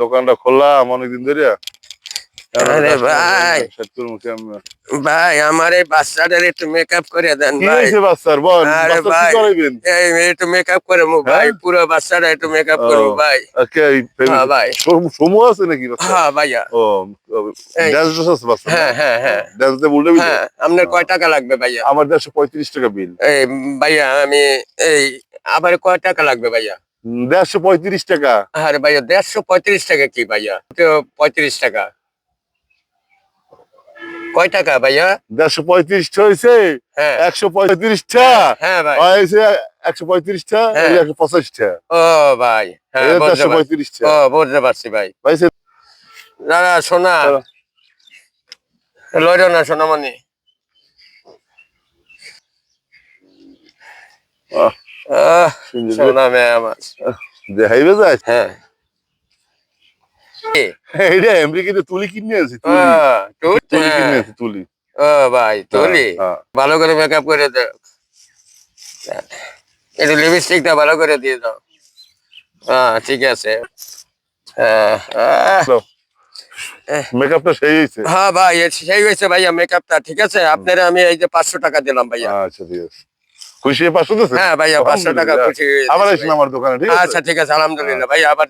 দোকানটা খোলা অনেকদিন ধরে। আরে ভাই ভাই আমার এই বাচ্চাটার একটু মেকআপ করে দেন কি ভাই। হয়েছে বাচ্চার? বল আরে বাচ্চা কি ভাই করাইবেন? এই একটু মেকআপ করে মু ভাই, হ্যাঁ? পুরো বাচ্চাটা একটু মেকআপ ও, করবো ভাই। হ্যাঁ ভাই। সময় আছে নাকি বাচ্চা? হ্যাঁ ভাইয়া। ও, এই ড্যান্স ড্রেস আছে বাচ্চা না? হ্যাঁ হ্যাঁ হ্যাঁ ড্যান্স দিয়ে উল্টে দিবে? হ্যাঁ, আপনার কয় টাকা লাগবে ভাইয়া? আমার 135 টাকা বিল। এই ভাইয়া আমি এই আবার কয় টাকা লাগবে ভাইয়া? 135 টাকা। আরে ভাইয়া 135 টাকা কি ভাইয়া? তো 35 টাকা। কয় টাকা ভাইয়া? 135 হয়েছে, হ্যাঁ 135টা হ্যাঁ ভাই। হয়েছে, 135টা, হ্যাঁ। 185টা। ও ভাই হ্যাঁ এটা বুঝতে পারছি। 135টা। ও বুঝতে পারছি ভাই। পাইছে? দাদা শোনা লইরো না সোনামণি। সোনা মেয়ে আমার। দেখাইবে যায়। হ্যাঁ এইটা আমেরিকাতে তুলি কিনে আনছি, তুলি কিনে আনছি, তুলি। ও ভাই তুলি হ্যাঁ। ভালো করে মেকআপ করে দাও, একটু লিপস্টিকটা ভালো করে দিয়ে দাও। হ্যাঁ ঠিক আছে। মেকআপটা সেই হয়েছে। হ্যাঁ ভাই সেই হয়েছে ভাইয়া মেকআপটা। ঠিক আছে আপনারা আমি এই যে 500 টাকা দিলাম ভাইয়া। আচ্ছা ঠিক আছে। খুশি 500 দিয়েছেন? হ্যাঁ ভাইয়া 500 টাকা খুশি হয়ে আবার গেছি আসেন ভাই। আমার দোকানে, ঠিক আছে? আচ্ছা ঠিক আছে আলহামদুলিল্লাহ ভাই, আবার